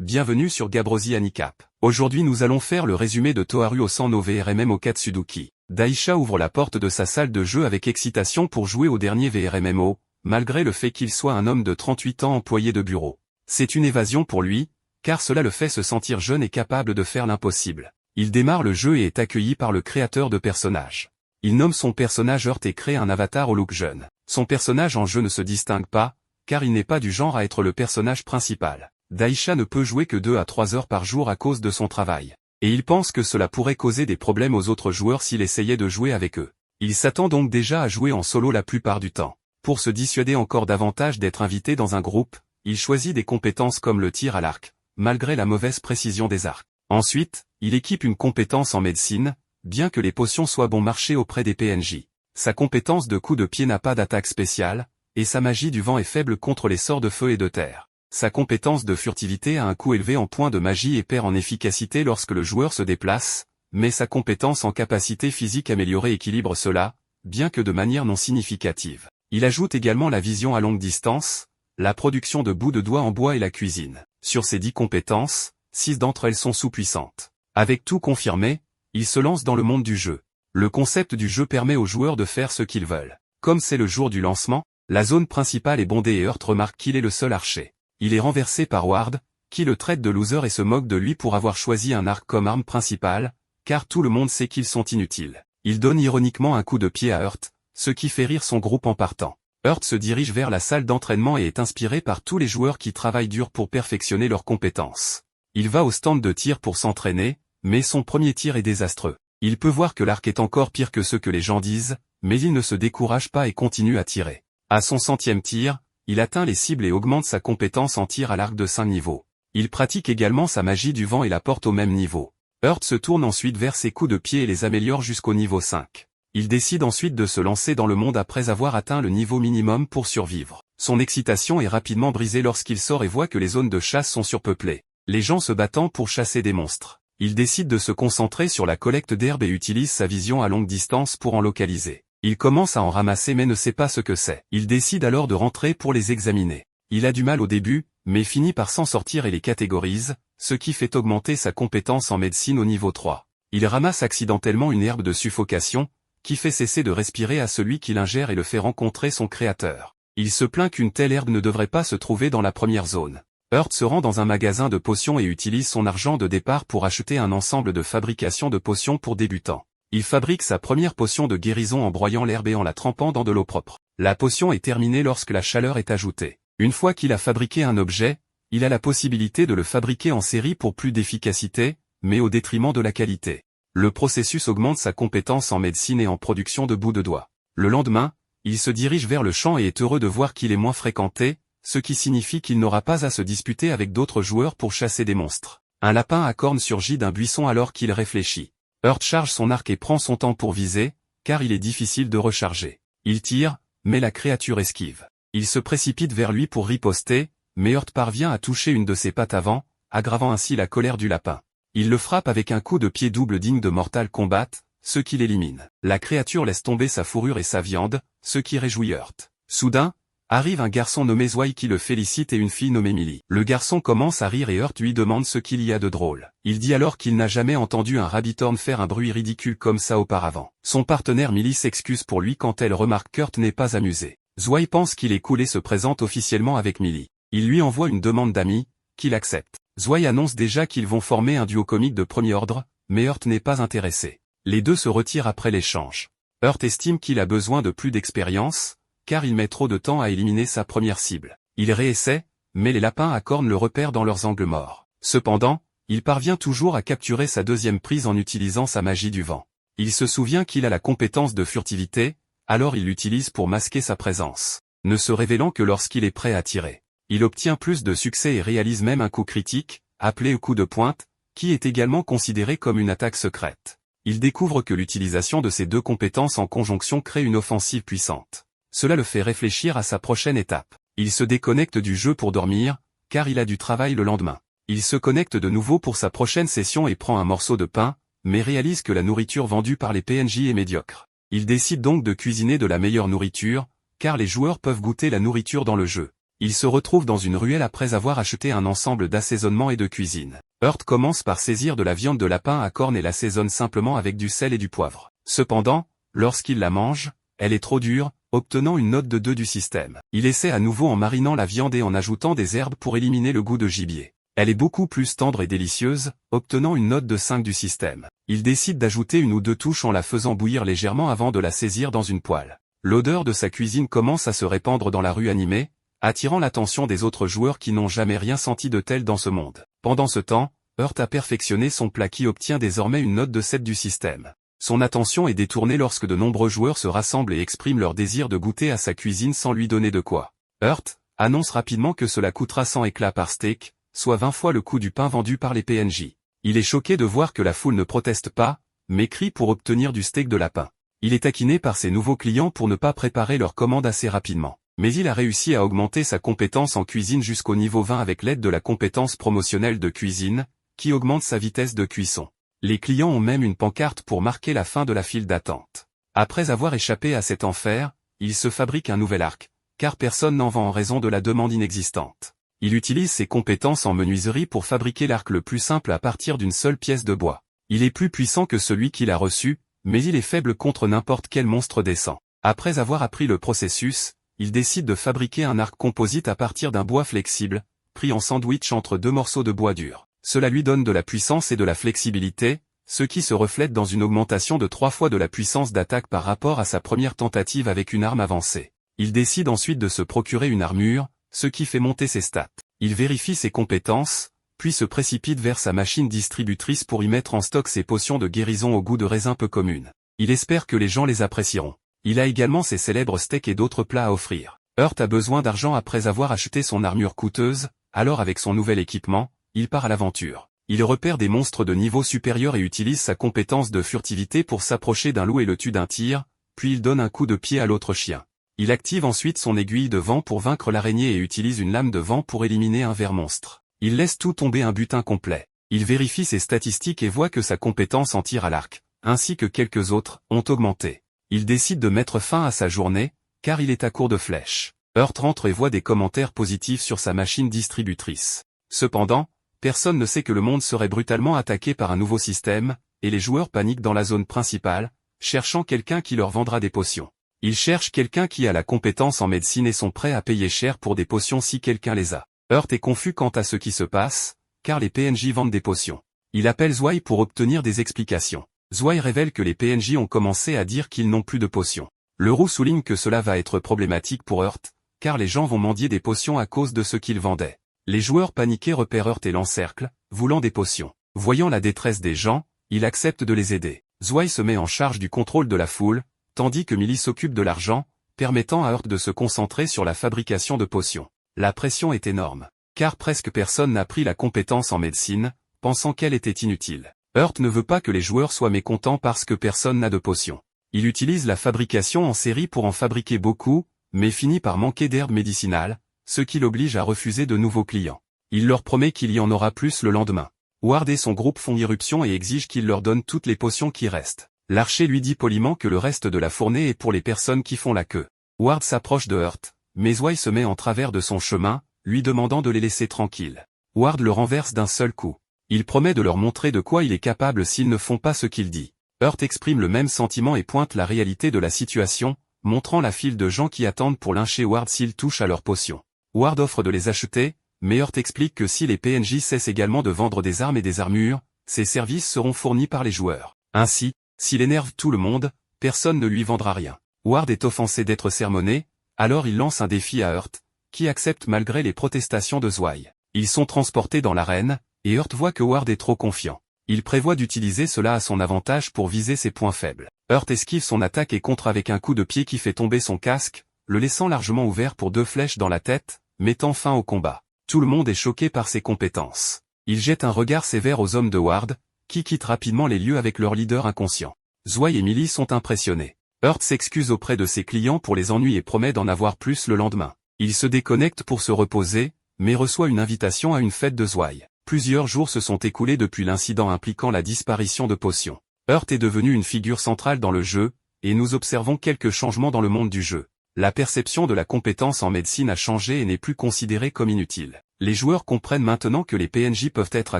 Bienvenue sur Gabrosi Handicap. Aujourd'hui nous allons faire le résumé de Toharu Osan no VRMM au Katsuduki. Daisha ouvre la porte de sa salle de jeu avec excitation pour jouer au dernier VRMMO, malgré le fait qu'il soit un homme de 38 ans employé de bureau. C'est une évasion pour lui, car cela le fait se sentir jeune et capable de faire l'impossible. Il démarre le jeu et est accueilli par le créateur de personnages. Il nomme son personnage Earth et crée un avatar au look jeune. Son personnage en jeu ne se distingue pas, car il n'est pas du genre à être le personnage principal. Daisha ne peut jouer que 2 à 3 heures par jour à cause de son travail. Et il pense que cela pourrait causer des problèmes aux autres joueurs s'il essayait de jouer avec eux. Il s'attend donc déjà à jouer en solo la plupart du temps. Pour se dissuader encore davantage d'être invité dans un groupe, il choisit des compétences comme le tir à l'arc, malgré la mauvaise précision des arcs. Ensuite, il équipe une compétence en médecine, bien que les potions soient bon marché auprès des PNJ. Sa compétence de coup de pied n'a pas d'attaque spéciale, et sa magie du vent est faible contre les sorts de feu et de terre. Sa compétence de furtivité a un coût élevé en points de magie et perd en efficacité lorsque le joueur se déplace, mais sa compétence en capacité physique améliorée équilibre cela, bien que de manière non significative. Il ajoute également la vision à longue distance, la production de bouts de doigts en bois et la cuisine. Sur ces 10 compétences, 6 d'entre elles sont sous-puissantes. Avec tout confirmé, il se lance dans le monde du jeu. Le concept du jeu permet aux joueurs de faire ce qu'ils veulent. Comme c'est le jour du lancement, la zone principale est bondée et Earth remarque qu'il est le seul archer. Il est renversé par Ward, qui le traite de loser et se moque de lui pour avoir choisi un arc comme arme principale, car tout le monde sait qu'ils sont inutiles. Il donne ironiquement un coup de pied à Earth, ce qui fait rire son groupe en partant. Earth se dirige vers la salle d'entraînement et est inspiré par tous les joueurs qui travaillent dur pour perfectionner leurs compétences. Il va au stand de tir pour s'entraîner, mais son premier tir est désastreux. Il peut voir que l'arc est encore pire que ce que les gens disent, mais il ne se décourage pas et continue à tirer. À son 100e tir, il atteint les cibles et augmente sa compétence en tir à l'arc de 5 niveaux. Il pratique également sa magie du vent et la porte au même niveau. Earth se tourne ensuite vers ses coups de pied et les améliore jusqu'au niveau 5. Il décide ensuite de se lancer dans le monde après avoir atteint le niveau minimum pour survivre. Son excitation est rapidement brisée lorsqu'il sort et voit que les zones de chasse sont surpeuplées. Les gens se battant pour chasser des monstres. Il décide de se concentrer sur la collecte d'herbes et utilise sa vision à longue distance pour en localiser. Il commence à en ramasser mais ne sait pas ce que c'est. Il décide alors de rentrer pour les examiner. Il a du mal au début, mais finit par s'en sortir et les catégorise, ce qui fait augmenter sa compétence en médecine au niveau 3. Il ramasse accidentellement une herbe de suffocation, qui fait cesser de respirer à celui qui l'ingère et le fait rencontrer son créateur. Il se plaint qu'une telle herbe ne devrait pas se trouver dans la première zone. Earth se rend dans un magasin de potions et utilise son argent de départ pour acheter un ensemble de fabrication de potions pour débutants. Il fabrique sa première potion de guérison en broyant l'herbe et en la trempant dans de l'eau propre. La potion est terminée lorsque la chaleur est ajoutée. Une fois qu'il a fabriqué un objet, il a la possibilité de le fabriquer en série pour plus d'efficacité, mais au détriment de la qualité. Le processus augmente sa compétence en médecine et en production de bouts de doigts. Le lendemain, il se dirige vers le champ et est heureux de voir qu'il est moins fréquenté, ce qui signifie qu'il n'aura pas à se disputer avec d'autres joueurs pour chasser des monstres. Un lapin à cornes surgit d'un buisson alors qu'il réfléchit. Earth charge son arc et prend son temps pour viser, car il est difficile de recharger. Il tire, mais la créature esquive. Il se précipite vers lui pour riposter, mais Earth parvient à toucher une de ses pattes avant, aggravant ainsi la colère du lapin. Il le frappe avec un coup de pied double digne de Mortal Kombat, ce qui l'élimine. La créature laisse tomber sa fourrure et sa viande, ce qui réjouit Earth. Soudain, arrive un garçon nommé Zwei qui le félicite et une fille nommée Millie. Le garçon commence à rire et Earth lui demande ce qu'il y a de drôle. Il dit alors qu'il n'a jamais entendu un Rabbitorn faire un bruit ridicule comme ça auparavant. Son partenaire Millie s'excuse pour lui quand elle remarque qu'Earth n'est pas amusé. Zwei pense qu'il est cool et se présente officiellement avec Millie. Il lui envoie une demande d'amis, qu'il accepte. Zwei annonce déjà qu'ils vont former un duo comique de premier ordre, mais Earth n'est pas intéressé. Les deux se retirent après l'échange. Earth estime qu'il a besoin de plus d'expérience, car il met trop de temps à éliminer sa première cible. Il réessaie, mais les lapins à cornes le repèrent dans leurs angles morts. Cependant, il parvient toujours à capturer sa deuxième prise en utilisant sa magie du vent. Il se souvient qu'il a la compétence de furtivité, alors il l'utilise pour masquer sa présence, ne se révélant que lorsqu'il est prêt à tirer. Il obtient plus de succès et réalise même un coup critique, appelé coup de pointe, qui est également considéré comme une attaque secrète. Il découvre que l'utilisation de ces deux compétences en conjonction crée une offensive puissante. Cela le fait réfléchir à sa prochaine étape. Il se déconnecte du jeu pour dormir, car il a du travail le lendemain. Il se connecte de nouveau pour sa prochaine session et prend un morceau de pain, mais réalise que la nourriture vendue par les PNJ est médiocre. Il décide donc de cuisiner de la meilleure nourriture, car les joueurs peuvent goûter la nourriture dans le jeu. Il se retrouve dans une ruelle après avoir acheté un ensemble d'assaisonnement et de cuisine. Hurt commence par saisir de la viande de lapin à cornes et l'assaisonne simplement avec du sel et du poivre. Cependant, lorsqu'il la mange, elle est trop dure, obtenant une note de 2 du système. Il essaie à nouveau en marinant la viande et en ajoutant des herbes pour éliminer le goût de gibier. Elle est beaucoup plus tendre et délicieuse, obtenant une note de 5 du système. Il décide d'ajouter 1 ou 2 touches en la faisant bouillir légèrement avant de la saisir dans une poêle. L'odeur de sa cuisine commence à se répandre dans la rue animée, attirant l'attention des autres joueurs qui n'ont jamais rien senti de tel dans ce monde. Pendant ce temps, Hurt a perfectionné son plat qui obtient désormais une note de 7 du système. Son attention est détournée lorsque de nombreux joueurs se rassemblent et expriment leur désir de goûter à sa cuisine sans lui donner de quoi. Hurt annonce rapidement que cela coûtera 100 éclats par steak, soit 20 fois le coût du pain vendu par les PNJ. Il est choqué de voir que la foule ne proteste pas, mais crie pour obtenir du steak de lapin. Il est taquiné par ses nouveaux clients pour ne pas préparer leur commande assez rapidement. Mais il a réussi à augmenter sa compétence en cuisine jusqu'au niveau 20 avec l'aide de la compétence promotionnelle de cuisine, qui augmente sa vitesse de cuisson. Les clients ont même une pancarte pour marquer la fin de la file d'attente. Après avoir échappé à cet enfer, il se fabrique un nouvel arc, car personne n'en vend en raison de la demande inexistante. Il utilise ses compétences en menuiserie pour fabriquer l'arc le plus simple à partir d'une seule pièce de bois. Il est plus puissant que celui qu'il a reçu, mais il est faible contre n'importe quel monstre décent. Après avoir appris le processus, il décide de fabriquer un arc composite à partir d'un bois flexible, pris en sandwich entre 2 morceaux de bois dur. Cela lui donne de la puissance et de la flexibilité, ce qui se reflète dans une augmentation de 3 fois de la puissance d'attaque par rapport à sa première tentative avec une arme avancée. Il décide ensuite de se procurer une armure, ce qui fait monter ses stats. Il vérifie ses compétences, puis se précipite vers sa machine distributrice pour y mettre en stock ses potions de guérison au goût de raisin peu communes. Il espère que les gens les apprécieront. Il a également ses célèbres steaks et d'autres plats à offrir. Hurt a besoin d'argent après avoir acheté son armure coûteuse, alors avec son nouvel équipement, il part à l'aventure. Il repère des monstres de niveau supérieur et utilise sa compétence de furtivité pour s'approcher d'un loup et le tue d'un tir, puis il donne un coup de pied à l'autre chien. Il active ensuite son aiguille de vent pour vaincre l'araignée et utilise une lame de vent pour éliminer un ver monstre. Il laisse tout tomber un butin complet. Il vérifie ses statistiques et voit que sa compétence en tir à l'arc, ainsi que quelques autres, ont augmenté. Il décide de mettre fin à sa journée, car il est à court de flèches. Hurt rentre et voit des commentaires positifs sur sa machine distributrice. Cependant, personne ne sait que le monde serait brutalement attaqué par un nouveau système, et les joueurs paniquent dans la zone principale, cherchant quelqu'un qui leur vendra des potions. Ils cherchent quelqu'un qui a la compétence en médecine et sont prêts à payer cher pour des potions si quelqu'un les a. Hurt est confus quant à ce qui se passe, car les PNJ vendent des potions. Il appelle Zwei pour obtenir des explications. Zwei révèle que les PNJ ont commencé à dire qu'ils n'ont plus de potions. Le roux souligne que cela va être problématique pour Hurt, car les gens vont mendier des potions à cause de ce qu'ils vendaient. Les joueurs paniqués repèrent Hurt et l'encerclent, voulant des potions. Voyant la détresse des gens, il accepte de les aider. Zwei se met en charge du contrôle de la foule, tandis que Millie s'occupe de l'argent, permettant à Hurt de se concentrer sur la fabrication de potions. La pression est énorme, car presque personne n'a pris la compétence en médecine, pensant qu'elle était inutile. Hurt ne veut pas que les joueurs soient mécontents parce que personne n'a de potions. Il utilise la fabrication en série pour en fabriquer beaucoup, mais finit par manquer d'herbes médicinales, ce qui l'oblige à refuser de nouveaux clients. Il leur promet qu'il y en aura plus le lendemain. Ward et son groupe font irruption et exigent qu'il leur donne toutes les potions qui restent. L'archer lui dit poliment que le reste de la fournée est pour les personnes qui font la queue. Ward s'approche de Hurt, mais Zwei se met en travers de son chemin, lui demandant de les laisser tranquilles. Ward le renverse d'un seul coup. Il promet de leur montrer de quoi il est capable s'ils ne font pas ce qu'il dit. Hurt exprime le même sentiment et pointe la réalité de la situation, montrant la file de gens qui attendent pour lyncher Ward s'ils touchent à leurs potions. Ward offre de les acheter, mais Hurt explique que si les PNJ cessent également de vendre des armes et des armures, ces services seront fournis par les joueurs. Ainsi, s'il énerve tout le monde, personne ne lui vendra rien. Ward est offensé d'être sermonné, alors il lance un défi à Hurt, qui accepte malgré les protestations de Zwei. Ils sont transportés dans l'arène, et Hurt voit que Ward est trop confiant. Il prévoit d'utiliser cela à son avantage pour viser ses points faibles. Hurt esquive son attaque et contre avec un coup de pied qui fait tomber son casque, le laissant largement ouvert pour 2 flèches dans la tête, mettant fin au combat. Tout le monde est choqué par ses compétences. Il jette un regard sévère aux hommes de Ward, qui quittent rapidement les lieux avec leur leader inconscient. Zwei et Millie sont impressionnés. Hurt s'excuse auprès de ses clients pour les ennuis et promet d'en avoir plus le lendemain. Il se déconnecte pour se reposer, mais reçoit une invitation à une fête de Zwei. Plusieurs jours se sont écoulés depuis l'incident impliquant la disparition de potions. Hurt est devenu une figure centrale dans le jeu, et nous observons quelques changements dans le monde du jeu. La perception de la compétence en médecine a changé et n'est plus considérée comme inutile. Les joueurs comprennent maintenant que les PNJ peuvent être à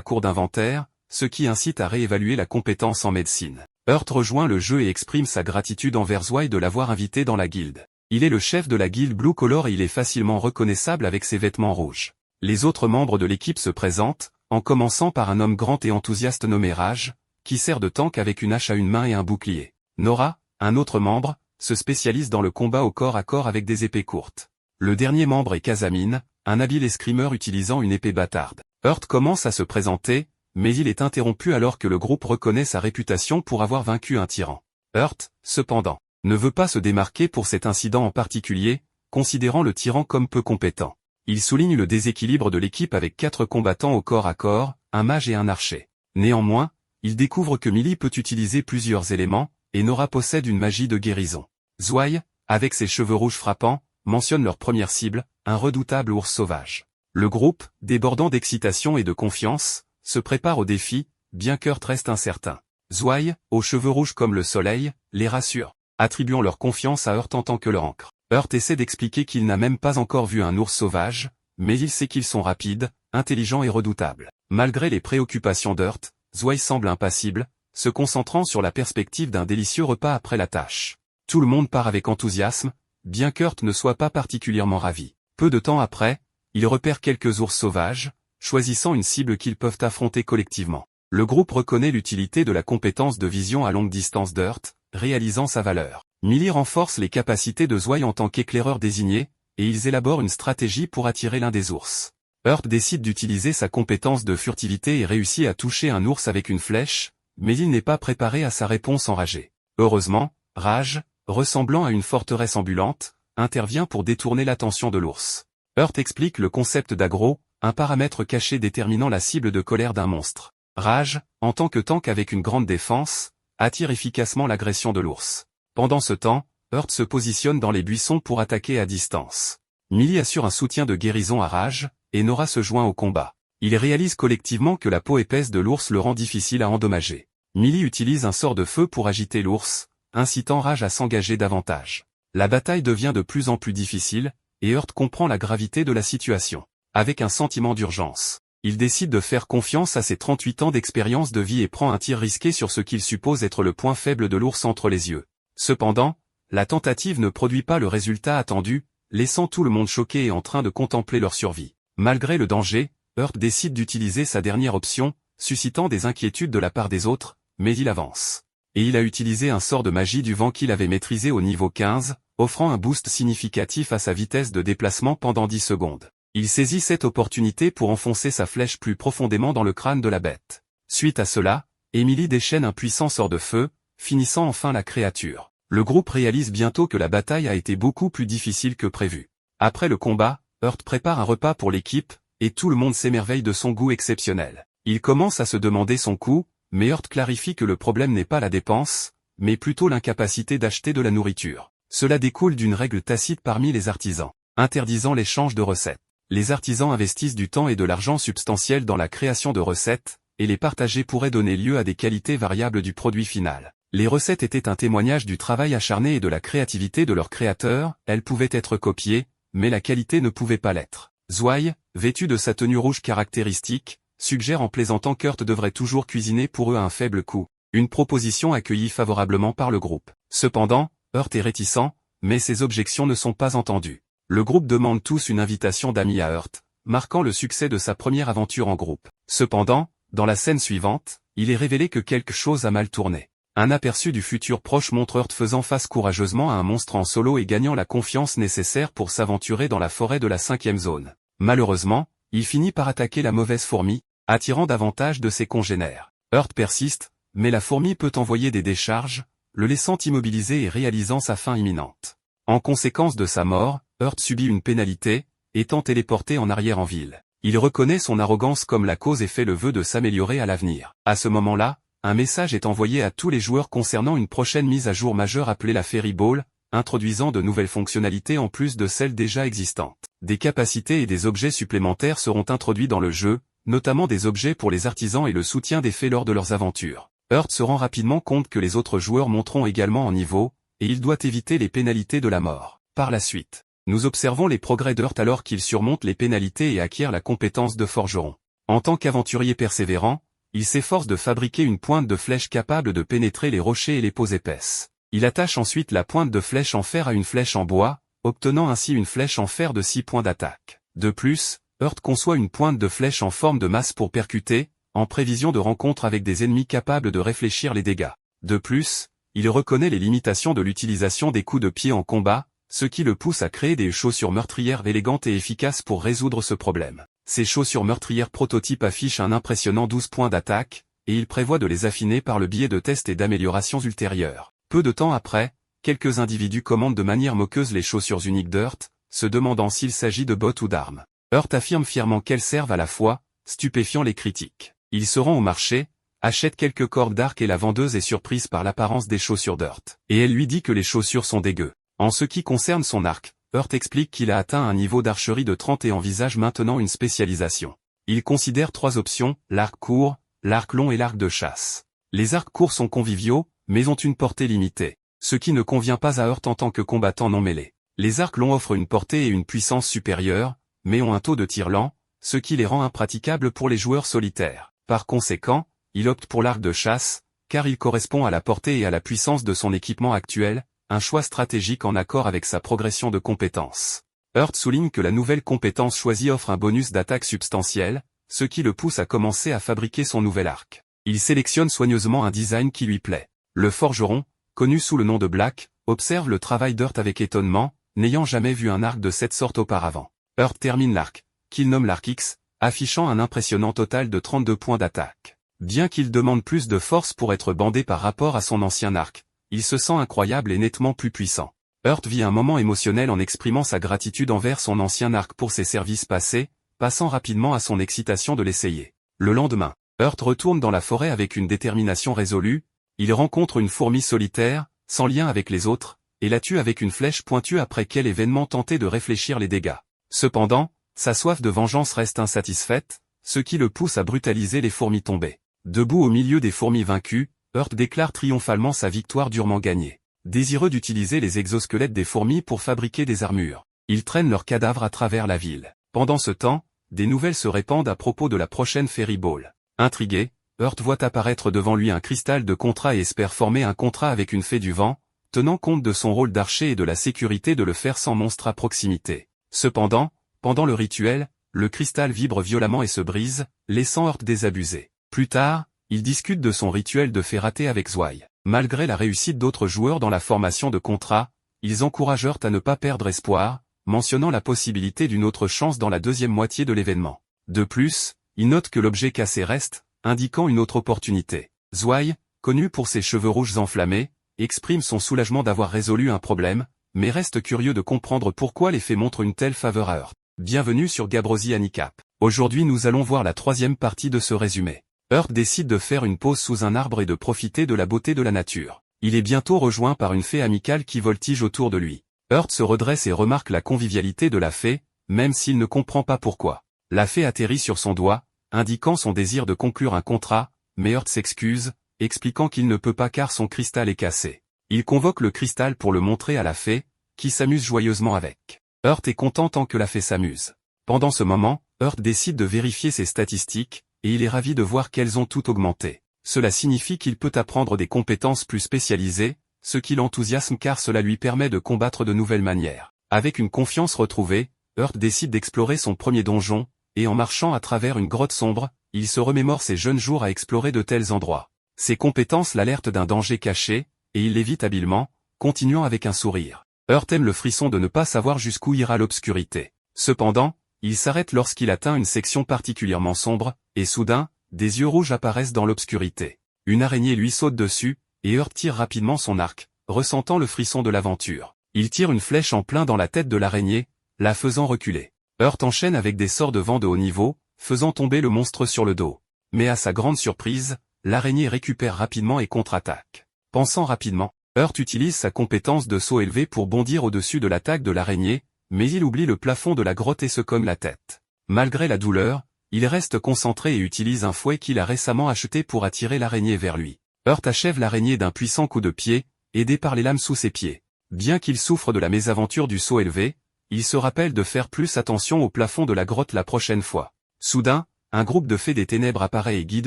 court d'inventaire, ce qui incite à réévaluer la compétence en médecine. Heart rejoint le jeu et exprime sa gratitude envers Zwei de l'avoir invité dans la guilde. Il est le chef de la guilde Blue Collar et il est facilement reconnaissable avec ses vêtements rouges. Les autres membres de l'équipe se présentent, en commençant par un homme grand et enthousiaste nommé Raj, qui sert de tank avec une hache à une main et un bouclier. Nora, un autre membre, se spécialise dans le combat au corps à corps avec des épées courtes. Le dernier membre est Casamine, un habile escrimeur utilisant une épée bâtarde. Heart commence à se présenter, mais il est interrompu alors que le groupe reconnaît sa réputation pour avoir vaincu un tyran. Heart, cependant, ne veut pas se démarquer pour cet incident en particulier, considérant le tyran comme peu compétent. Il souligne le déséquilibre de l'équipe avec 4 combattants au corps à corps, un mage et un archer. Néanmoins, il découvre que Millie peut utiliser plusieurs éléments, et Nora possède une magie de guérison. Zwei, avec ses cheveux rouges frappants, mentionne leur première cible, un redoutable ours sauvage. Le groupe, débordant d'excitation et de confiance, se prépare au défi, bien qu'Heart reste incertain. Zwei, aux cheveux rouges comme le soleil, les rassure, attribuant leur confiance à Heart en tant que leur ancre. Heart essaie d'expliquer qu'il n'a même pas encore vu un ours sauvage, mais il sait qu'ils sont rapides, intelligents et redoutables. Malgré les préoccupations d'Heart, Zwei semble impassible, se concentrant sur la perspective d'un délicieux repas après la tâche. Tout le monde part avec enthousiasme, bien qu'Heart ne soit pas particulièrement ravi. Peu de temps après, il repère quelques ours sauvages, choisissant une cible qu'ils peuvent affronter collectivement. Le groupe reconnaît l'utilité de la compétence de vision à longue distance d'Heart, réalisant sa valeur. Millie renforce les capacités de Zwei en tant qu'éclaireur désigné, et ils élaborent une stratégie pour attirer l'un des ours. Heart décide d'utiliser sa compétence de furtivité et réussit à toucher un ours avec une flèche, mais il n'est pas préparé à sa réponse enragée. Heureusement, Raj, ressemblant à une forteresse ambulante, intervient pour détourner l'attention de l'ours. Heart explique le concept d'aggro, un paramètre caché déterminant la cible de colère d'un monstre. Raj, en tant que tank avec une grande défense, attire efficacement l'agression de l'ours. Pendant ce temps, Heart se positionne dans les buissons pour attaquer à distance. Millie assure un soutien de guérison à Raj, et Nora se joint au combat. Ils réalisent collectivement que la peau épaisse de l'ours le rend difficile à endommager. Millie utilise un sort de feu pour agiter l'ours, incitant Raj à s'engager davantage. La bataille devient de plus en plus difficile, et Heart comprend la gravité de la situation. Avec un sentiment d'urgence, il décide de faire confiance à ses 38 ans d'expérience de vie et prend un tir risqué sur ce qu'il suppose être le point faible de l'ours entre les yeux. Cependant, la tentative ne produit pas le résultat attendu, laissant tout le monde choqué et en train de contempler leur survie. Malgré le danger, Heart décide d'utiliser sa dernière option, suscitant des inquiétudes de la part des autres, mais il avance. Et il a utilisé un sort de magie du vent qu'il avait maîtrisé au niveau 15, offrant un boost significatif à sa vitesse de déplacement pendant 10 secondes. Il saisit cette opportunité pour enfoncer sa flèche plus profondément dans le crâne de la bête. Suite à cela, Emily déchaîne un puissant sort de feu, finissant enfin la créature. Le groupe réalise bientôt que la bataille a été beaucoup plus difficile que prévu. Après le combat, Heart prépare un repas pour l'équipe, et tout le monde s'émerveille de son goût exceptionnel. Il commence à se demander son coût, mais Heart clarifie que le problème n'est pas la dépense, mais plutôt l'incapacité d'acheter de la nourriture. Cela découle d'une règle tacite parmi les artisans, interdisant l'échange de recettes. Les artisans investissent du temps et de l'argent substantiel dans la création de recettes, et les partager pourrait donner lieu à des qualités variables du produit final. Les recettes étaient un témoignage du travail acharné et de la créativité de leurs créateurs, elles pouvaient être copiées, mais la qualité ne pouvait pas l'être. Zwei, vêtu de sa tenue rouge caractéristique, suggère en plaisantant qu'Heart devrait toujours cuisiner pour eux à un faible coût, une proposition accueillie favorablement par le groupe. Cependant, Heart est réticent, mais ses objections ne sont pas entendues. Le groupe demande tous une invitation d'amis à Heart, marquant le succès de sa première aventure en groupe. Cependant, dans la scène suivante, il est révélé que quelque chose a mal tourné. Un aperçu du futur proche montre Heart faisant face courageusement à un monstre en solo et gagnant la confiance nécessaire pour s'aventurer dans la forêt de la 5e zone. Malheureusement, il finit par attaquer la mauvaise fourmi, attirant davantage de ses congénères. Heart persiste, mais la fourmi peut envoyer des décharges, le laissant immobilisé et réalisant sa fin imminente. En conséquence de sa mort, Heart subit une pénalité, étant téléporté en arrière en ville. Il reconnaît son arrogance comme la cause et fait le vœu de s'améliorer à l'avenir. À ce moment-là, un message est envoyé à tous les joueurs concernant une prochaine mise à jour majeure appelée la Fairy Ball, introduisant de nouvelles fonctionnalités en plus de celles déjà existantes. Des capacités et des objets supplémentaires seront introduits dans le jeu, notamment des objets pour les artisans et le soutien des fées lors de leurs aventures. Heart se rend rapidement compte que les autres joueurs monteront également en niveau, et il doit éviter les pénalités de la mort. Par la suite, nous observons les progrès d'Earth alors qu'il surmonte les pénalités et acquiert la compétence de forgeron. En tant qu'aventurier persévérant, il s'efforce de fabriquer une pointe de flèche capable de pénétrer les rochers et les peaux épaisses. Il attache ensuite la pointe de flèche en fer à une flèche en bois, obtenant ainsi une flèche en fer de 6 points d'attaque. De plus, Earth conçoit une pointe de flèche en forme de masse pour percuter, en prévision de rencontres avec des ennemis capables de réfléchir les dégâts. De plus, il reconnaît les limitations de l'utilisation des coups de pied en combat, ce qui le pousse à créer des chaussures meurtrières élégantes et efficaces pour résoudre ce problème. Ces chaussures meurtrières prototypes affichent un impressionnant 12 points d'attaque, et il prévoit de les affiner par le biais de tests et d'améliorations ultérieures. Peu de temps après, quelques individus commandent de manière moqueuse les chaussures uniques d'Earth, se demandant s'il s'agit de bottes ou d'armes. Earth affirme fièrement qu'elles servent à la fois, stupéfiant les critiques. Il se rend au marché, achète quelques cordes d'arc et la vendeuse est surprise par l'apparence des chaussures d'Earth. Et elle lui dit que les chaussures sont dégueu. En ce qui concerne son arc, Earth explique qu'il a atteint un niveau d'archerie de 30 et envisage maintenant une spécialisation. Il considère 3 options, l'arc court, l'arc long et l'arc de chasse. Les arcs courts sont conviviaux, mais ont une portée limitée, ce qui ne convient pas à Earth en tant que combattant non mêlé. Les arcs longs offrent une portée et une puissance supérieures, mais ont un taux de tir lent, ce qui les rend impraticables pour les joueurs solitaires. Par conséquent, il opte pour l'arc de chasse, car il correspond à la portée et à la puissance de son équipement actuel, un choix stratégique en accord avec sa progression de compétences. Earth souligne que la nouvelle compétence choisie offre un bonus d'attaque substantiel, ce qui le pousse à commencer à fabriquer son nouvel arc. Il sélectionne soigneusement un design qui lui plaît. Le forgeron, connu sous le nom de Black, observe le travail d'Earth avec étonnement, n'ayant jamais vu un arc de cette sorte auparavant. Earth termine l'arc, qu'il nomme l'arc X, affichant un impressionnant total de 32 points d'attaque. Bien qu'il demande plus de force pour être bandé par rapport à son ancien arc, il se sent incroyable et nettement plus puissant. Earth vit un moment émotionnel en exprimant sa gratitude envers son ancien arc pour ses services passés, passant rapidement à son excitation de l'essayer. Le lendemain, Earth retourne dans la forêt avec une détermination résolue, il rencontre une fourmi solitaire, sans lien avec les autres, et la tue avec une flèche pointue après quel événement tenté de réfléchir les dégâts. Cependant, sa soif de vengeance reste insatisfaite, ce qui le pousse à brutaliser les fourmis tombées. Debout au milieu des fourmis vaincues, Earth déclare triomphalement sa victoire durement gagnée. Désireux d'utiliser les exosquelettes des fourmis pour fabriquer des armures, il traîne leurs cadavres à travers la ville. Pendant ce temps, des nouvelles se répandent à propos de la prochaine Fairy Ball. Intrigué, Earth voit apparaître devant lui un cristal de contrat et espère former un contrat avec une fée du vent, tenant compte de son rôle d'archer et de la sécurité de le faire sans monstre à proximité. Cependant, pendant le rituel, le cristal vibre violemment et se brise, laissant Earth désabusé. Plus tard, il discute de son rituel de fée raté avec Zwei. Malgré la réussite d'autres joueurs dans la formation de contrats, ils encouragent Earth à ne pas perdre espoir, mentionnant la possibilité d'une autre chance dans la deuxième moitié de l'événement. De plus, il note que l'objet cassé reste, indiquant une autre opportunité. Zwei, connu pour ses cheveux rouges enflammés, exprime son soulagement d'avoir résolu un problème, mais reste curieux de comprendre pourquoi les fées montrent une telle faveur à Earth. Bienvenue sur Gabrosi Handicap. Aujourd'hui nous allons voir la 3e partie de ce résumé. Earth décide de faire une pause sous un arbre et de profiter de la beauté de la nature. Il est bientôt rejoint par une fée amicale qui voltige autour de lui. Earth se redresse et remarque la convivialité de la fée, même s'il ne comprend pas pourquoi. La fée atterrit sur son doigt, indiquant son désir de conclure un contrat, mais Earth s'excuse, expliquant qu'il ne peut pas car son cristal est cassé. Il convoque le cristal pour le montrer à la fée, qui s'amuse joyeusement avec. Earth est content tant que la fée s'amuse. Pendant ce moment, Earth décide de vérifier ses statistiques, et il est ravi de voir qu'elles ont toutes augmenté. Cela signifie qu'il peut apprendre des compétences plus spécialisées, ce qui l'enthousiasme car cela lui permet de combattre de nouvelles manières. Avec une confiance retrouvée, Earth décide d'explorer son premier donjon, et en marchant à travers une grotte sombre, il se remémore ses jeunes jours à explorer de tels endroits. Ses compétences l'alertent d'un danger caché, et il l'évite habilement, continuant avec un sourire. Earth aime le frisson de ne pas savoir jusqu'où ira l'obscurité. Cependant, il s'arrête lorsqu'il atteint une section particulièrement sombre, et soudain, des yeux rouges apparaissent dans l'obscurité. Une araignée lui saute dessus, et Earth tire rapidement son arc, ressentant le frisson de l'aventure. Il tire une flèche en plein dans la tête de l'araignée, la faisant reculer. Earth enchaîne avec des sorts de vent de haut niveau, faisant tomber le monstre sur le dos. Mais à sa grande surprise, l'araignée récupère rapidement et contre-attaque. Pensant rapidement, Earth utilise sa compétence de saut élevé pour bondir au-dessus de l'attaque de l'araignée, mais il oublie le plafond de la grotte et se cogne la tête. Malgré la douleur, il reste concentré et utilise un fouet qu'il a récemment acheté pour attirer l'araignée vers lui. Earth achève l'araignée d'un puissant coup de pied, aidé par les lames sous ses pieds. Bien qu'il souffre de la mésaventure du saut élevé, il se rappelle de faire plus attention au plafond de la grotte la prochaine fois. Soudain, un groupe de fées des ténèbres apparaît et guide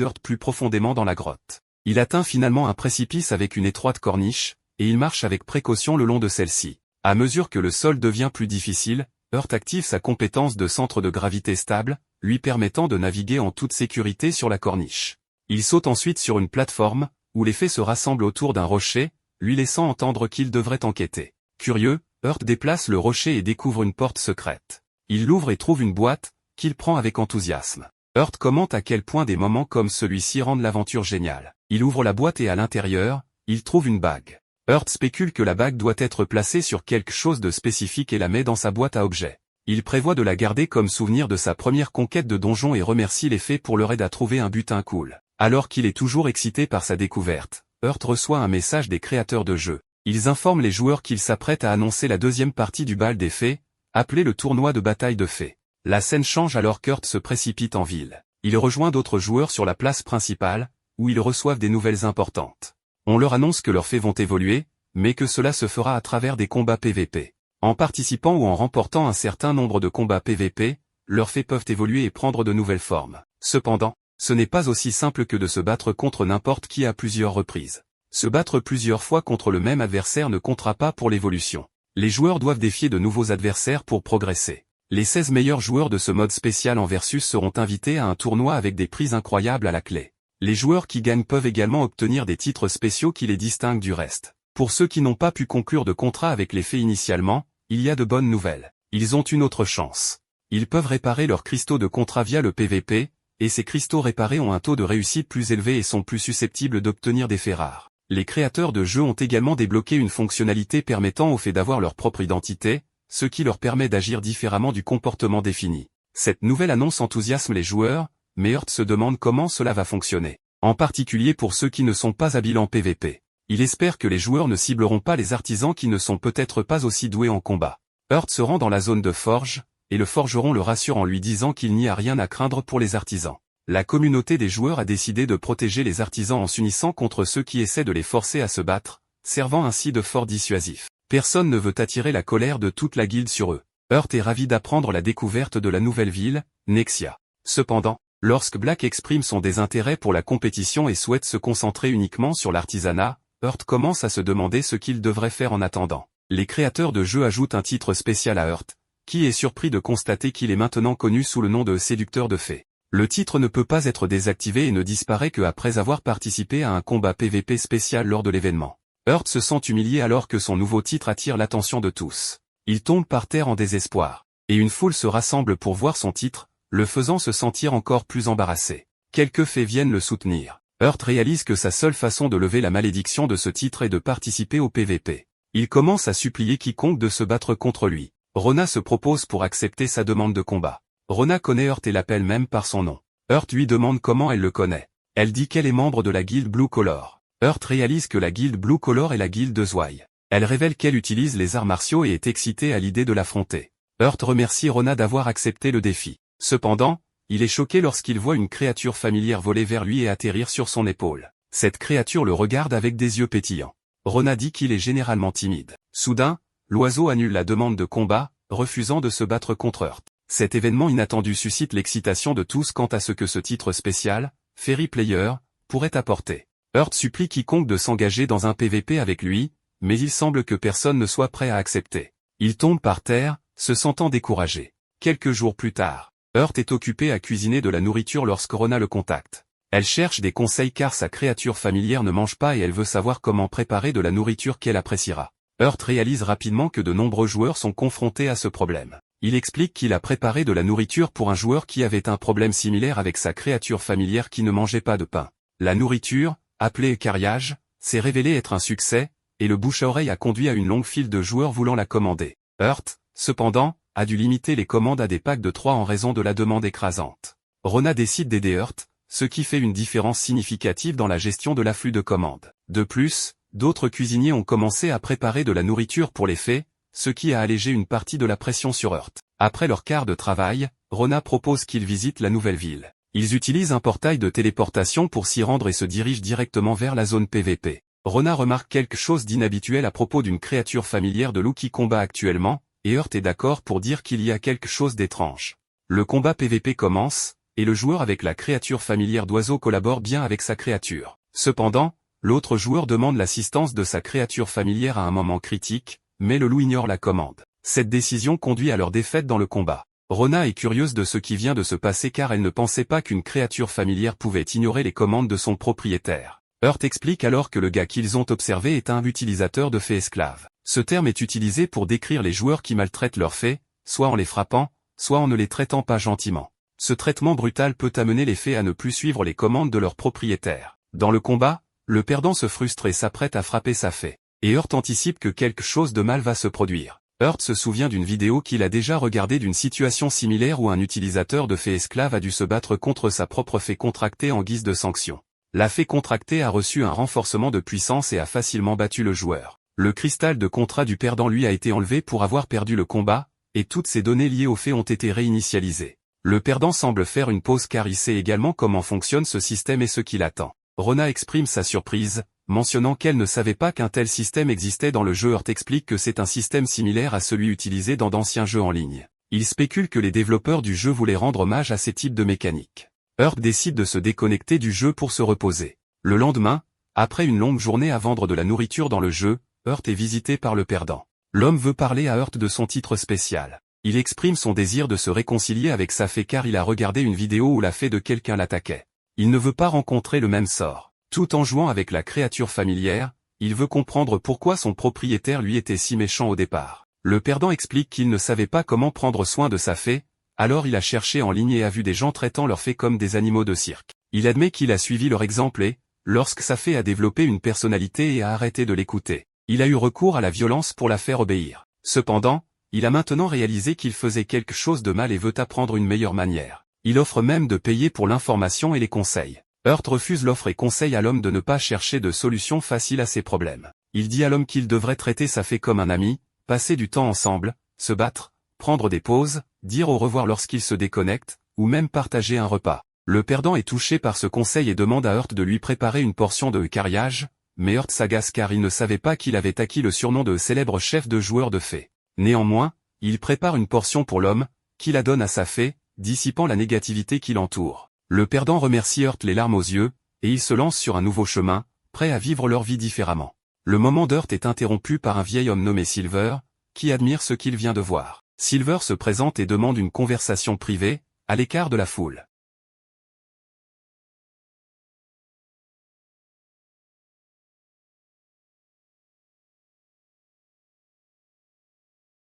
Urt plus profondément dans la grotte. Il atteint finalement un précipice avec une étroite corniche, et il marche avec précaution le long de celle-ci. À mesure que le sol devient plus difficile, Urt active sa compétence de centre de gravité stable, lui permettant de naviguer en toute sécurité sur la corniche. Il saute ensuite sur une plateforme, où les fées se rassemblent autour d'un rocher, lui laissant entendre qu'il devrait enquêter. Curieux, Urt déplace le rocher et découvre une porte secrète. Il l'ouvre et trouve une boîte, qu'il prend avec enthousiasme. Urt commente à quel point des moments comme celui-ci rendent l'aventure géniale. Il ouvre la boîte et à l'intérieur, il trouve une bague. Urt spécule que la bague doit être placée sur quelque chose de spécifique et la met dans sa boîte à objets. Il prévoit de la garder comme souvenir de sa première conquête de donjon et remercie les fées pour leur aide à trouver un butin cool. Alors qu'il est toujours excité par sa découverte, Urt reçoit un message des créateurs de jeu. Ils informent les joueurs qu'ils s'apprêtent à annoncer la deuxième partie du bal des fées, appelé le tournoi de bataille de fées. La scène change alors qu'Urt se précipite en ville. Il rejoint d'autres joueurs sur la place principale, où ils reçoivent des nouvelles importantes. On leur annonce que leurs fées vont évoluer, mais que cela se fera à travers des combats PVP. En participant ou en remportant un certain nombre de combats PVP, leurs fées peuvent évoluer et prendre de nouvelles formes. Cependant, ce n'est pas aussi simple que de se battre contre n'importe qui à plusieurs reprises. Se battre plusieurs fois contre le même adversaire ne comptera pas pour l'évolution. Les joueurs doivent défier de nouveaux adversaires pour progresser. Les 16 meilleurs joueurs de ce mode spécial en versus seront invités à un tournoi avec des prix incroyables à la clé. Les joueurs qui gagnent peuvent également obtenir des titres spéciaux qui les distinguent du reste. Pour ceux qui n'ont pas pu conclure de contrat avec les fées initialement, il y a de bonnes nouvelles. Ils ont une autre chance. Ils peuvent réparer leurs cristaux de contrat via le PVP, et ces cristaux réparés ont un taux de réussite plus élevé et sont plus susceptibles d'obtenir des fées rares. Les créateurs de jeux ont également débloqué une fonctionnalité permettant aux fées d'avoir leur propre identité, ce qui leur permet d'agir différemment du comportement défini. Cette nouvelle annonce enthousiasme les joueurs, mais Urt se demande comment cela va fonctionner. En particulier pour ceux qui ne sont pas habiles en PVP. Il espère que les joueurs ne cibleront pas les artisans qui ne sont peut-être pas aussi doués en combat. Urt se rend dans la zone de forge, et le forgeron le rassure en lui disant qu'il n'y a rien à craindre pour les artisans. La communauté des joueurs a décidé de protéger les artisans en s'unissant contre ceux qui essaient de les forcer à se battre, servant ainsi de fort dissuasif. Personne ne veut attirer la colère de toute la guilde sur eux. Urt est ravi d'apprendre la découverte de la nouvelle ville, Nexia. Cependant, lorsque Black exprime son désintérêt pour la compétition et souhaite se concentrer uniquement sur l'artisanat, Urt commence à se demander ce qu'il devrait faire en attendant. Les créateurs de jeux ajoutent un titre spécial à Urt, qui est surpris de constater qu'il est maintenant connu sous le nom de séducteur de fées. Le titre ne peut pas être désactivé et ne disparaît que après avoir participé à un combat PVP spécial lors de l'événement. Urt se sent humilié alors que son nouveau titre attire l'attention de tous. Il tombe par terre en désespoir, et une foule se rassemble pour voir son titre, le faisant se sentir encore plus embarrassé. Quelques fées viennent le soutenir. Urt réalise que sa seule façon de lever la malédiction de ce titre est de participer au PVP. Il commence à supplier quiconque de se battre contre lui. Rona se propose pour accepter sa demande de combat. Rona connaît Urt et l'appelle même par son nom. Urt lui demande comment elle le connaît. Elle dit qu'elle est membre de la guilde Blue Collar. Urt réalise que la guilde Blue Collar est la guilde de Zwei. Elle révèle qu'elle utilise les arts martiaux et est excitée à l'idée de l'affronter. Urt remercie Rona d'avoir accepté le défi. Cependant, il est choqué lorsqu'il voit une créature familière voler vers lui et atterrir sur son épaule. Cette créature le regarde avec des yeux pétillants. Rona dit qu'il est généralement timide. Soudain, l'oiseau annule la demande de combat, refusant de se battre contre Urt. Cet événement inattendu suscite l'excitation de tous quant à ce que ce titre spécial, Fairy Player, pourrait apporter. Urt supplie quiconque de s'engager dans un PVP avec lui, mais il semble que personne ne soit prêt à accepter. Il tombe par terre, se sentant découragé. Quelques jours plus tard, Urt est occupé à cuisiner de la nourriture lorsque Rona le contacte. Elle cherche des conseils car sa créature familière ne mange pas et elle veut savoir comment préparer de la nourriture qu'elle appréciera. Urt réalise rapidement que de nombreux joueurs sont confrontés à ce problème. Il explique qu'il a préparé de la nourriture pour un joueur qui avait un problème similaire avec sa créature familière qui ne mangeait pas de pain. La nourriture, appelée écariage, s'est révélée être un succès, et le bouche-à-oreille a conduit à une longue file de joueurs voulant la commander. Urt, cependant, a dû limiter les commandes à des packs de 3 en raison de la demande écrasante. Rona décide d'aider Urt, ce qui fait une différence significative dans la gestion de l'afflux de commandes. De plus, d'autres cuisiniers ont commencé à préparer de la nourriture pour les fées, ce qui a allégé une partie de la pression sur Urt. Après leur quart de travail, Rona propose qu'ils visitent la nouvelle ville. Ils utilisent un portail de téléportation pour s'y rendre et se dirigent directement vers la zone PVP. Rona remarque quelque chose d'inhabituel à propos d'une créature familière de loup qui combat actuellement, et Heart est d'accord pour dire qu'il y a quelque chose d'étrange. Le combat PVP commence, et le joueur avec la créature familière d'oiseau collabore bien avec sa créature. Cependant, l'autre joueur demande l'assistance de sa créature familière à un moment critique, mais le loup ignore la commande. Cette décision conduit à leur défaite dans le combat. Rona est curieuse de ce qui vient de se passer car elle ne pensait pas qu'une créature familière pouvait ignorer les commandes de son propriétaire. Heart explique alors que le gars qu'ils ont observé est un utilisateur de fées esclaves. Ce terme est utilisé pour décrire les joueurs qui maltraitent leurs fées, soit en les frappant, soit en ne les traitant pas gentiment. Ce traitement brutal peut amener les fées à ne plus suivre les commandes de leur propriétaire. Dans le combat, le perdant se frustre et s'apprête à frapper sa fée. Et Heart anticipe que quelque chose de mal va se produire. Heart se souvient d'une vidéo qu'il a déjà regardée d'une situation similaire où un utilisateur de fée esclave a dû se battre contre sa propre fée contractée en guise de sanction. La fée contractée a reçu un renforcement de puissance et a facilement battu le joueur. Le cristal de contrat du perdant lui a été enlevé pour avoir perdu le combat, et toutes ces données liées aux fées ont été réinitialisées. Le perdant semble faire une pause car il sait également comment fonctionne ce système et ce qui l'attend. Rona exprime sa surprise, mentionnant qu'elle ne savait pas qu'un tel système existait dans le jeu. Heart explique que c'est un système similaire à celui utilisé dans d'anciens jeux en ligne. Il spécule que les développeurs du jeu voulaient rendre hommage à ces types de mécaniques. Heart décide de se déconnecter du jeu pour se reposer. Le lendemain, après une longue journée à vendre de la nourriture dans le jeu, Heart est visité par le perdant. L'homme veut parler à Heart de son titre spécial. Il exprime son désir de se réconcilier avec sa fée car il a regardé une vidéo où la fée de quelqu'un l'attaquait. Il ne veut pas rencontrer le même sort. Tout en jouant avec la créature familière, il veut comprendre pourquoi son propriétaire lui était si méchant au départ. Le perdant explique qu'il ne savait pas comment prendre soin de sa fée, alors il a cherché en ligne et a vu des gens traitant leurs fées comme des animaux de cirque. Il admet qu'il a suivi leur exemple et, lorsque sa fée a développé une personnalité et a arrêté de l'écouter, il a eu recours à la violence pour la faire obéir. Cependant, il a maintenant réalisé qu'il faisait quelque chose de mal et veut apprendre une meilleure manière. Il offre même de payer pour l'information et les conseils. Heart refuse l'offre et conseille à l'homme de ne pas chercher de solution facile à ses problèmes. Il dit à l'homme qu'il devrait traiter sa fée comme un ami, passer du temps ensemble, se battre, prendre des pauses, dire au revoir lorsqu'il se déconnecte, ou même partager un repas. Le perdant est touché par ce conseil et demande à Heart de lui préparer une portion de carillage, mais Heart s'agace car il ne savait pas qu'il avait acquis le surnom de célèbre chef de joueur de fées. Néanmoins, il prépare une portion pour l'homme, qui la donne à sa fée, dissipant la négativité qui l'entoure. Le perdant remercie Heart les larmes aux yeux, et ils se lancent sur un nouveau chemin, prêts à vivre leur vie différemment. Le moment d'Heart est interrompu par un vieil homme nommé Silver, qui admire ce qu'il vient de voir. Silver se présente et demande une conversation privée, à l'écart de la foule.